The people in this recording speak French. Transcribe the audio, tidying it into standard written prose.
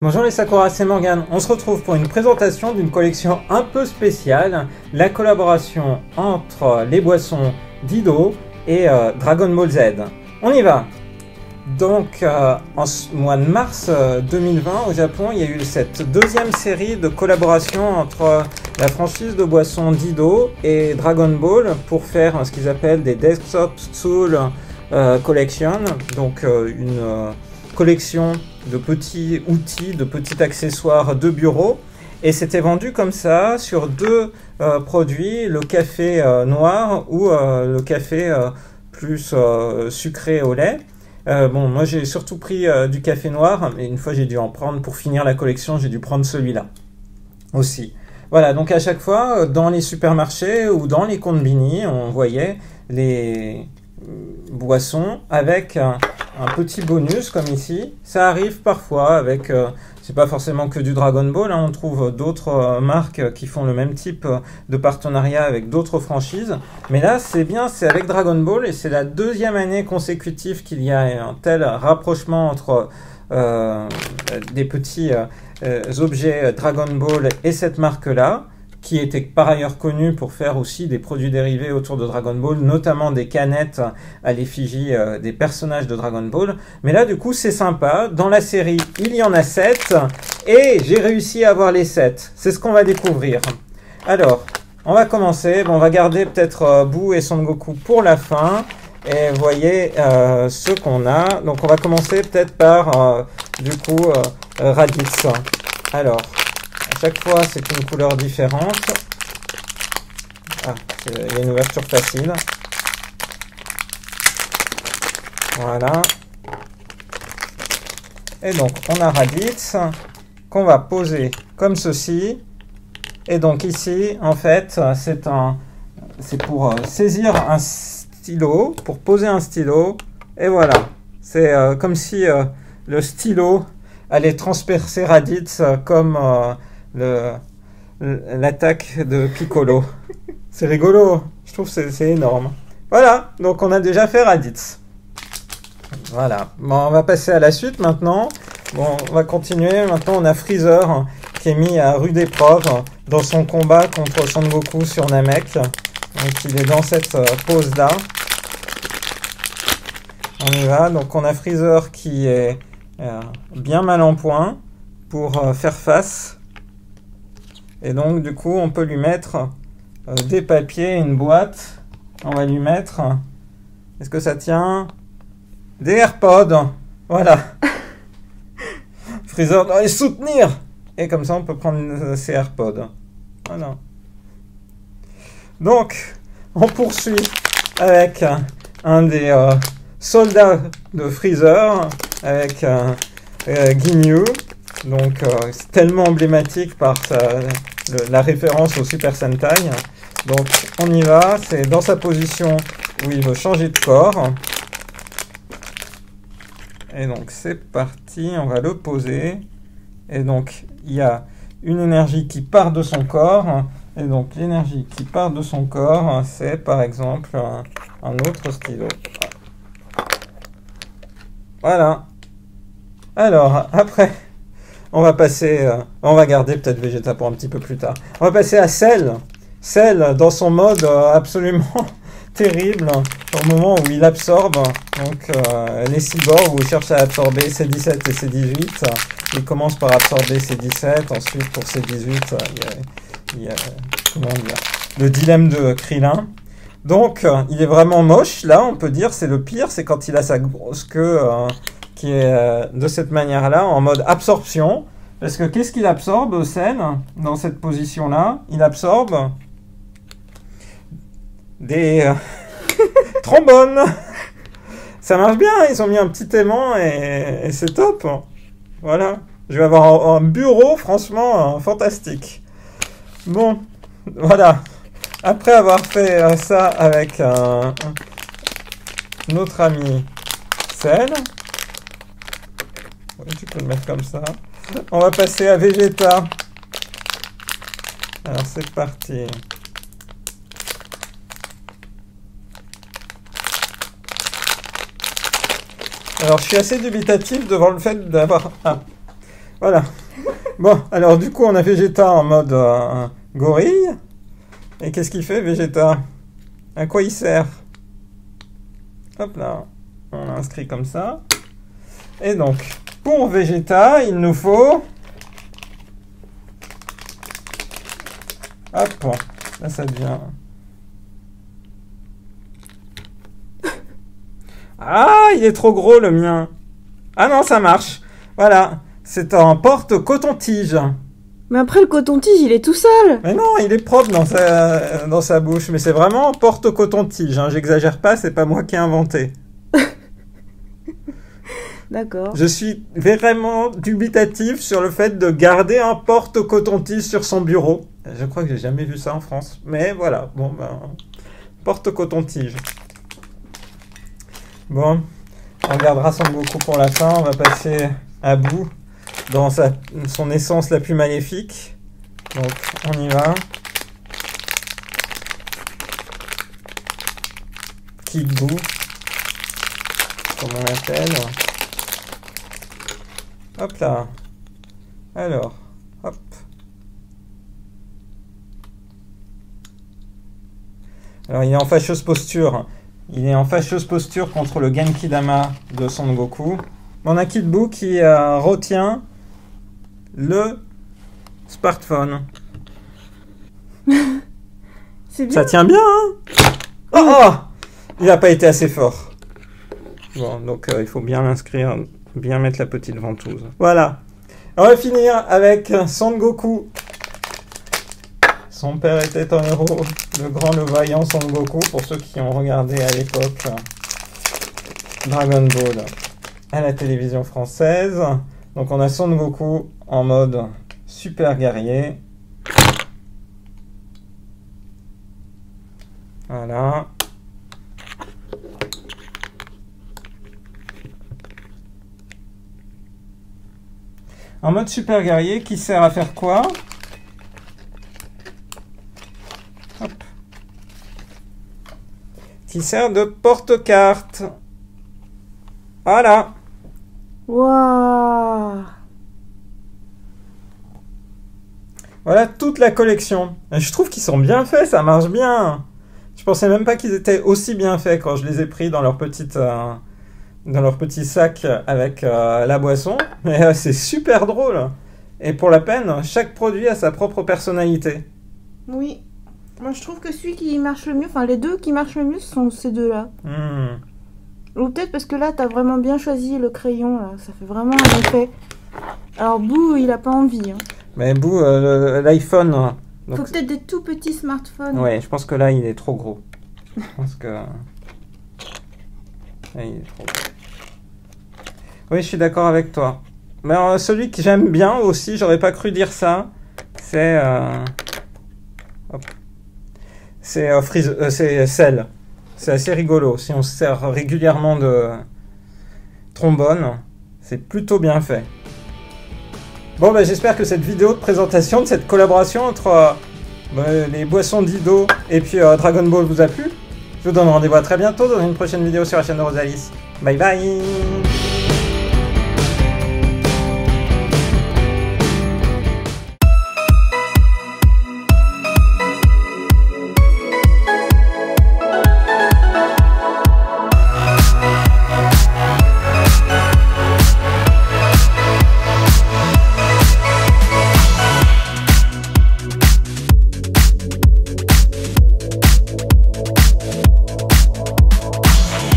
Bonjour les Sakura, c'est Morgane. On se retrouve pour une présentation d'une collection un peu spéciale, la collaboration entre les boissons Dido et Dragon Ball Z. On y va. Donc en ce mois de mars 2020 au Japon, il y a eu cette deuxième série de collaboration entre la franchise de boissons Dido et Dragon Ball pour faire ce qu'ils appellent des Desktop Tool Collection, donc une collection de petits outils, de petits accessoires de bureau, et c'était vendu comme ça sur deux produits, le café noir ou le café plus sucré au lait. Bon, moi j'ai surtout pris du café noir, mais une fois j'ai dû en prendre pour finir la collection, j'ai dû prendre celui-là aussi. Voilà, donc à chaque fois dans les supermarchés ou dans les konbini, on voyait les boissons avec un petit bonus comme ici. Ça arrive parfois avec, c'est pas forcément que du Dragon Ball, hein, on trouve d'autres marques qui font le même type de partenariat avec d'autres franchises. Mais là, c'est bien, c'est avec Dragon Ball et c'est la deuxième année consécutive qu'il y a un tel rapprochement entre des petits objets Dragon Ball et cette marque-là, qui était par ailleurs connu pour faire aussi des produits dérivés autour de Dragon Ball, notamment des canettes à l'effigie des personnages de Dragon Ball. Mais là, du coup, c'est sympa. Dans la série, il y en a 7, et j'ai réussi à avoir les 7. C'est ce qu'on va découvrir. Alors, on va commencer. Bon, on va garder peut-être Boo et Son Goku pour la fin. Et vous voyez ce qu'on a. Donc, on va commencer peut-être par, du coup, Raditz. Alors... à chaque fois, c'est une couleur différente. Ah, il y a une ouverture facile. Voilà. Et donc, on a Raditz qu'on va poser comme ceci. Et donc ici, en fait, c'est pour saisir un stylo, pour poser un stylo. Et voilà. C'est comme si le stylo allait transpercer Raditz comme... l'attaque de Piccolo. C'est rigolo, je trouve que c'est énorme. Voilà, donc on a déjà fait Raditz. Voilà, bon, on va passer à la suite maintenant. Bon, on va continuer. Maintenant, on a Freezer qui est mis à rude épreuve dans son combat contre Son Goku sur Namek. Donc il est dans cette pose-là. On y va, donc on a Freezer qui est bien mal en point pour faire face. Et donc, du coup, on peut lui mettre des papiers, une boîte. On va lui mettre... est-ce que ça tient? Des AirPods. Voilà. Freezer doit les soutenir. Et comme ça, on peut prendre ses AirPods. Voilà. Donc, on poursuit avec un des soldats de Freezer, avec Ginyu. Donc, c'est tellement emblématique par la référence au Super Sentai. Donc, on y va. C'est dans sa position où il veut changer de corps. Et donc, c'est parti. On va le poser. Et donc, il y a une énergie qui part de son corps. Et donc, l'énergie qui part de son corps, c'est par exemple un autre stylo. Voilà. Alors, après... on va passer, on va garder peut-être Vegeta pour un petit peu plus tard. On va passer à Cell. Cell dans son mode absolument terrible, au moment où il absorbe donc, les cyborgs, où il cherche à absorber C17 et C18. Il commence par absorber C17, ensuite pour C18, il y a comment dire, le dilemme de Krillin. Donc, il est vraiment moche, là, on peut dire, c'est le pire, c'est quand il a sa grosse queue... qui est de cette manière-là, en mode absorption. Parce que qu'est-ce qu'il absorbe, Cell, dans cette position-là? Il absorbe des trombones. Ça marche bien, ils ont mis un petit aimant et c'est top. Voilà, je vais avoir un bureau, franchement, fantastique. Bon, voilà. Après avoir fait ça avec notre ami Cell... oui, tu peux le mettre comme ça. On va passer à Vegeta. Alors, c'est parti. Alors, je suis assez dubitatif devant le fait d'avoir Voilà. Bon, alors du coup, on a Vegeta en mode gorille. Et qu'est-ce qu'il fait, Vegeta? À quoi il sert? Hop là, on l'a inscrit comme ça. Et donc, pour Vegeta, il nous faut... Hop, là ça devient... Ah, il est trop gros le mien. Ah non, ça marche. Voilà, c'est un porte-coton-tige. Mais après, le coton-tige, il est tout seul. Mais non, il est propre dans sa bouche. Mais c'est vraiment porte-coton-tige. Hein. J'exagère pas, c'est pas moi qui ai inventé. D'accord. Je suis vraiment dubitatif sur le fait de garder un porte-coton-tige sur son bureau. Je crois que j'ai jamais vu ça en France. Mais voilà, bon ben... Porte-coton-tige. Bon, on gardera Son Goku pour la fin. On va passer à Boo dans son essence la plus maléfique. Donc, on y va. Kid Boo, comme on l'appelle. Hop là. Alors, hop. Alors, il est en fâcheuse posture. Il est en fâcheuse posture contre le Genki-Dama de Son Goku. On a Kid Boo qui retient le smartphone. C'est bien. Ça tient bien, hein? Oh, il n'a pas été assez fort. Bon, donc il faut bien l'inscrire, bien mettre la petite ventouse. Voilà. On va finir avec Son Goku. Son père était un héros, le grand, le vaillant Son Goku, pour ceux qui ont regardé à l'époque Dragon Ball à la télévision française. Donc on a Son Goku en mode super guerrier. Voilà. En mode super guerrier qui sert à faire quoi? Hop. Qui sert de porte-carte. Voilà. Waouh. Voilà toute la collection. Je trouve qu'ils sont bien faits, ça marche bien. Je pensais même pas qu'ils étaient aussi bien faits quand je les ai pris dans leur petit sac avec la boisson. Mais c'est super drôle. Et pour la peine, chaque produit a sa propre personnalité. Oui. Moi, je trouve que celui qui marche le mieux, enfin les deux qui marchent le mieux, sont ces deux-là. Ou peut-être parce que là, t'as vraiment bien choisi le crayon, là. Ça fait vraiment un effet. Alors, Boo, il a pas envie. Hein. Mais Boo, l'iPhone... Donc... Faut peut-être des tout petits smartphones. Ouais, je pense que là, il est trop gros. Je pense que... Là, il est trop gros. Oui, je suis d'accord avec toi. Mais celui que j'aime bien aussi, j'aurais pas cru dire ça, c'est... c'est Cell. C'est assez rigolo. Si on se sert régulièrement de trombone, c'est plutôt bien fait. Bon, bah, j'espère que cette vidéo de présentation de cette collaboration entre les boissons Dido et puis Dragon Ball vous a plu. Je vous donne rendez-vous à très bientôt dans une prochaine vidéo sur la chaîne de Rosalis. Bye bye!